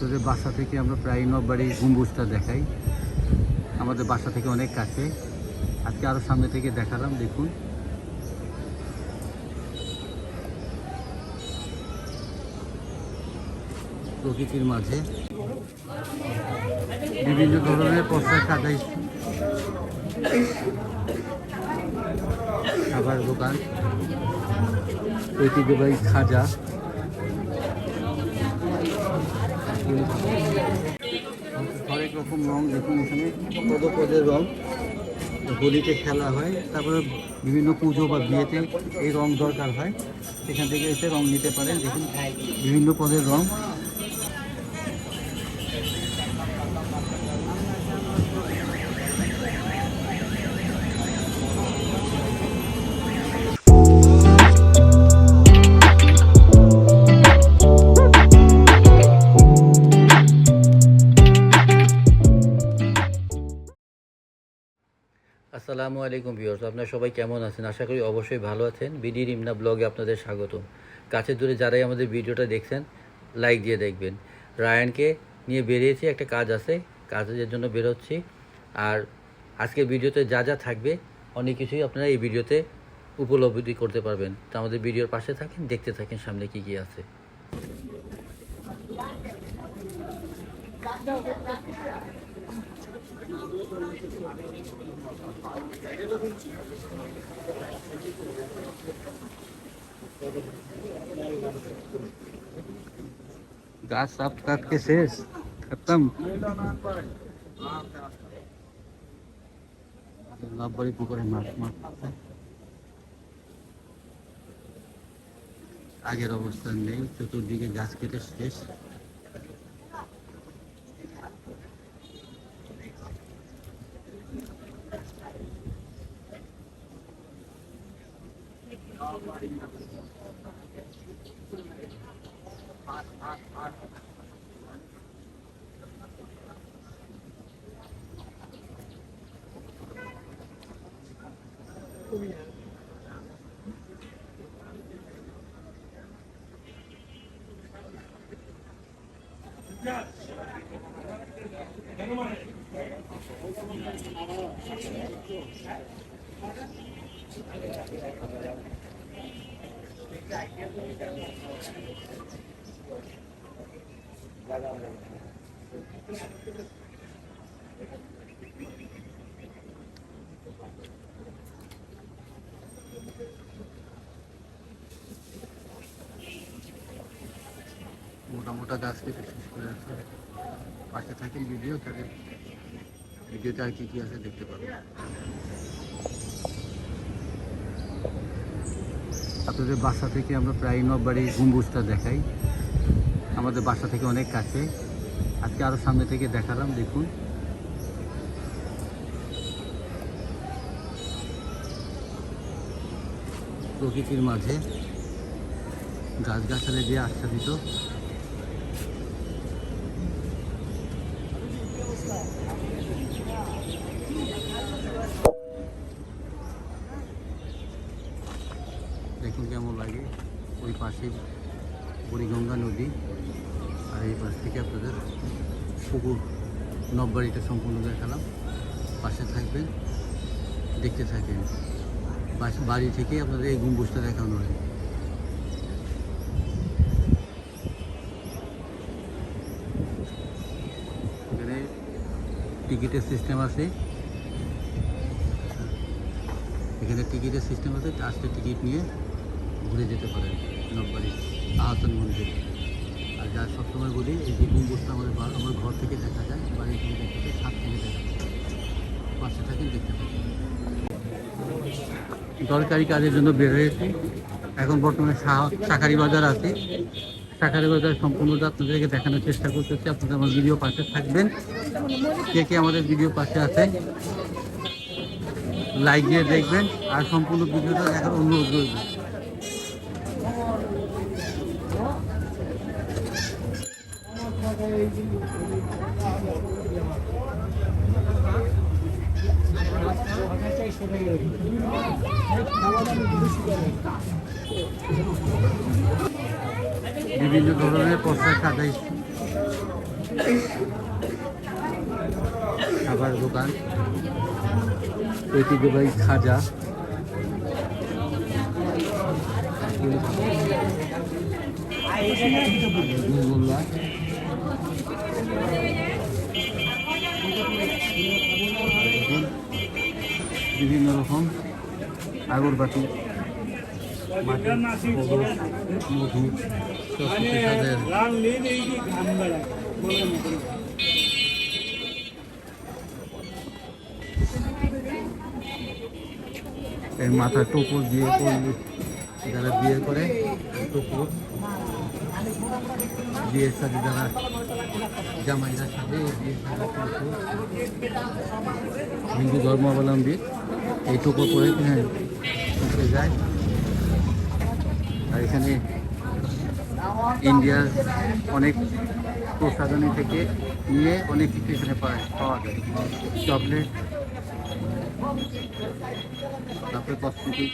আপনাদের বাসা থেকে আমরা প্রায় নববাড়ি গম্বুজটা দেখাই। আমাদের বাসা থেকে অনেক কাছে। আজকে আরও সামনে থেকে দেখালাম, দেখুন। প্রকৃতির মাঝে বিভিন্ন ধরনের পোশাক সাজাই, খাবার দোকান, ঐতিহ্যবাহী খাজা, হরেক রকম রং দেখুন। এখানে পদপদের রং হোলিতে খেলা হয়, তারপরে বিভিন্ন পুজো বা বিয়েতে এই রং দরকার হয়, সেখান থেকে এসে রং নিতে পারেন। দেখুন বিভিন্ন পদের রং। আসসালামু আলাইকুম ভিউয়ার্স, আপনারা সবাই কেমন আছেন? আশা করি অবশ্যই ভালো আছেন। বিডি রিমনা ব্লগে আপনাদের স্বাগত। কাছে দূরে যারাই আমাদের ভিডিওটা দেখছেন, লাইক দিয়ে দেখবেন। রায়ানকে নিয়ে বেরিয়েছি, একটা কাজ আছে, কাজের জন্য বেরোচ্ছি। আর আজকের ভিডিওতে যা যা থাকবে অনেক কিছুই আপনারা এই ভিডিওতে উপলব্ধি করতে পারবেন। তো আমাদের ভিডিওর পাশে থাকেন, দেখতে থাকেন সামনে কী কী আছে। गाछ साफ काट के शेष खत्म। बड़ी पुकुरे माछ আগের অবস্থান নেই, চতুর্দিকে গাছ কেটে শেষ। মোটা মোটা গাছ কেটে শেষ করে আছে। পাশে থাকেন ভিডিও, তাহলে ভিডিওতে আর কি কি আছে দেখতে পাবেন। আপনাদের বাসা থেকে আমরা প্রায় নববাড়ি গম্বুজটা দেখাই। আমাদের বাসা থেকে অনেক কাছে। আজকে আরও সামনে থেকে দেখালাম, দেখুন। প্রকৃতির মাঝে গাছগাছালি দিয়ে আচ্ছাদিত। দেখুন কেমন লাগে। ওই পাশে বুড়িগঙ্গা নদী, আর এই পাশ থেকে আপনাদের পুকুর। নববাড়িটা সম্পূর্ণ দেখালাম, পাশে থাকবেন, দেখতে থাকেন। বাড়ি থেকে আপনাদের এই গম্বুজটা দেখানো হয়। এখানে টিকিটের সিস্টেম আছে, এখানে টিকিটের সিস্টেম আছে। আসতে টিকিট নিয়ে ঘুরে যেতে পারেন নববাড়ি আহসান মন্দির। আর যা সবসময় বলি, এই যে গম্বুজটা আমার ঘর থেকে দেখা যায়, বাড়ি থেকে দেখা যায়, ছাদ থেকে দেখা যায়। পাশে থাকেন, দেখতে থাকেন। দরকারি কাজের জন্য বের হয়েছি। এখন বর্তমানে শাঁখারি বাজার আছে। শাঁখারি বাজার সম্পূর্ণটা আপনাদেরকে দেখানোর চেষ্টা করতেছি। আপনাদের আমার ভিডিও পাশে থাকবেন। কে কে আমাদের ভিডিও পাশে আছেন, লাইক দিয়ে দেখবেন আর সম্পূর্ণ ভিডিওটা দেখার অনুরোধ করবেন। বিভিন্ন ধরনের পোশাক সাজাই, খাবার দোকান, ঐতিহ্যবাহী খাজা, রসগোল্লা, বিভিন্ন রকম আগরবাতি, মাটি, মধু, সব কিছু তাদের। এর মাথা টোপর দিয়ে করলে যারা বিয়ে করে, টোপর বিয়ের সাথে যারা জামাইরা সাথে বিয়ের সাথে হিন্দু ধর্মাবলম্বী এই টোপর পরে যায়। আর এখানে ইন্ডিয়ার অনেক প্রসাধনী থেকে নিয়ে অনেক কিছু এখানে পাওয়া যায়। চকলেট, তারপরে কসমেটিক।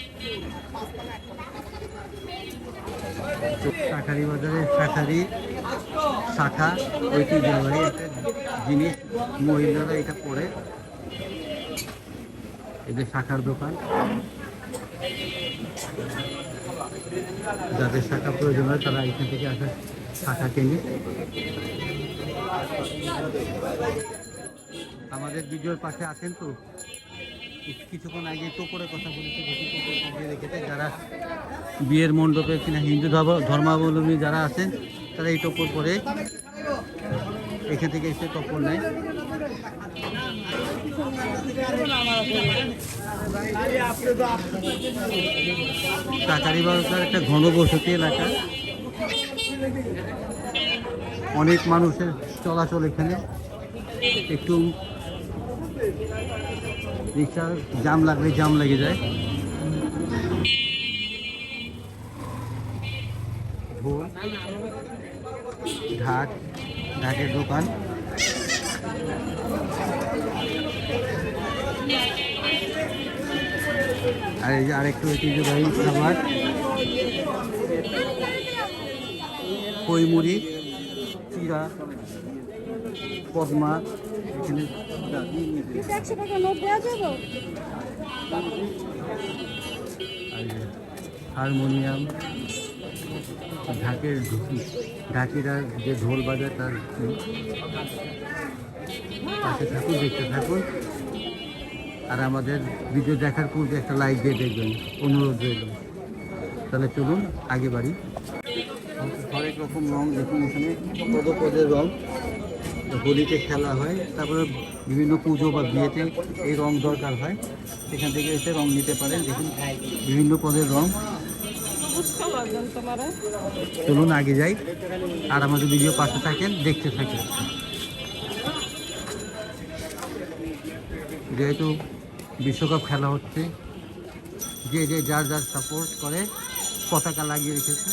শাঁখারি বাজারে শাখা ঐতিহ্যবাহী একটা জিনিস, মহিলারা এটা পরে। এদের শাখার দোকান, যাদের শাখা প্রয়োজন হয় তারা এখান থেকে আসে শাখা কেনে। আমাদের ভিডিওর পাশে আছেন তো, কিছুক্ষণ আগে টোপরের কথা বলেছে, বেশি টোপর সাজিয়ে রেখেছে। যারা বিয়ের মণ্ডপে কিনা হিন্দু ধর্মাবলম্বী যারা আছেন তারা এই টোপর পরে এখান থেকে এসে টোপর নেয়। কাকারি বাজার একটা ঘনবসতি এলাকা, অনেক মানুষের চলাচল এখানে। একটু রিক্সার জাম লাগলে জাম লেগে যায়। ঢাকের দোকান, আর এই যে আরেকটু ঐতিহ্যবাহী খাবার, খইমুড়ি, চিরা, পদমা। এখানে হারমোনিয়াম, ঢাকিরা যে ঢোল বাজায় তার পাশে থাকুন, দেখতে থাকুন। আর আমাদের ভিডিও দেখার পূর্বে একটা লাইক দিয়ে দেখবেন, অনুরোধ রইল। তাহলে চলুন আগে বাড়ি। হরেক রকম রং দেখুন, এখানে পদের রং হোলিতে খেলা হয়, তারপরে বিভিন্ন পুজো বা বিয়েতে এই রং দরকার হয়। এখান থেকে এসে রং নিতে পারেন। দেখুন বিভিন্ন পদের রং। চলুন আগে যাই, আর আমাদের ভিডিও পাশে থাকেন, দেখতে থাকেন। যেহেতু বিশ্বকাপ খেলা হচ্ছে, যে যার সাপোর্ট করে পতাকা লাগিয়ে রেখেছে।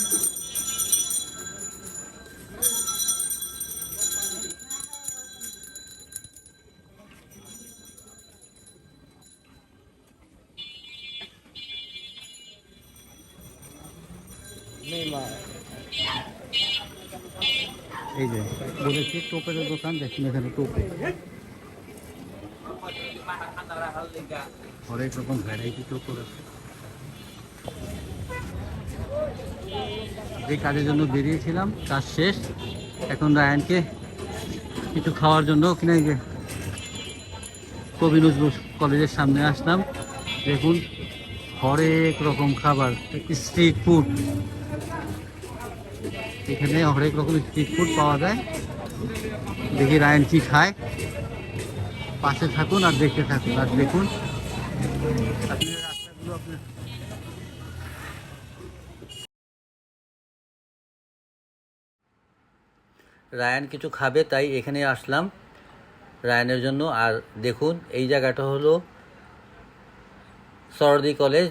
এই যে বলেছি টোপের দোকান, দেখুন এখানে টোপে হরেক রকম ভ্যারাইটি টোপর আছে। যে কাজের জন্য বেরিয়েছিলাম কাজ শেষ, এখন রায়ানকে কিছু খাওয়ার জন্য কিনে কবি নজরুল কলেজের সামনে আসলাম। দেখুন হরেক রকম খাবার, স্ট্রিট ফুড। এখানে হরেক রকম স্ট্রিট ফুড পাওয়া যায়। দেখি রায়ান কি খায়, পাশে থাকুন আর দেখতে থাকুন। আর দেখুন রাস্তাগুলো আপনার রায়ান কিছু খাবে তাই এখানে আসলাম রায়ানের জন্য। আর দেখুন এই জায়গাটা হলো সরদি কলেজ,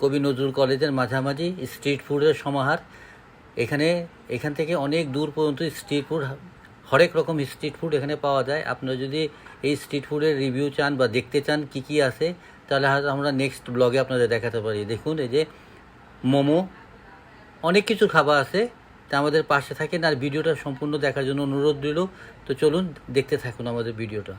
কবি নজরুল কলেজের মাঝামাঝি স্ট্রিট ফুডের সমাহার। এখান থেকে অনেক দূর পর্যন্ত স্ট্রিট ফুড, হরেক রকম স্ট্রিট ফুড এখানে পাওয়া যায়। আপনারা যদি এই স্ট্রিট ফুডের রিভিউ চান বা দেখতে চান কি আছে, তাহলে হয়তো আমরা নেক্সট ব্লগে আপনাদের দেখাতে পারি। দেখুন এই যে মোমো, অনেক কিছু খাবার আছে। তা আমাদের পাশে থাকেন আর ভিডিওটা সম্পূর্ণ দেখার জন্য অনুরোধ রইল। তো চলুন দেখতে থাকুন আমাদের ভিডিওটা।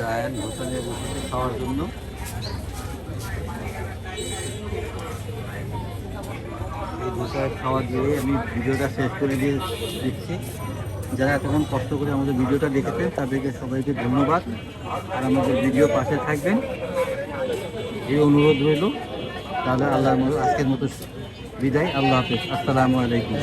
রায়ান হোটেলে বসেছে খাওয়ার জন্য। এই ধোসায় খাওয়া দিয়ে আমি ভিডিওটা শেষ করে দিচ্ছি। যারা এতক্ষণ কষ্ট করে আমাদের ভিডিওটা দেখেছেন তাদেরকে সবাইকে ধন্যবাদ। আর আমাদের ভিডিও পাশে থাকবেন এই অনুরোধ রইল। তাহলে আল্লাহর মতো আজকের মতো বিদায়। আল্লাহ হাফেজ। আসসালামু আলাইকুম।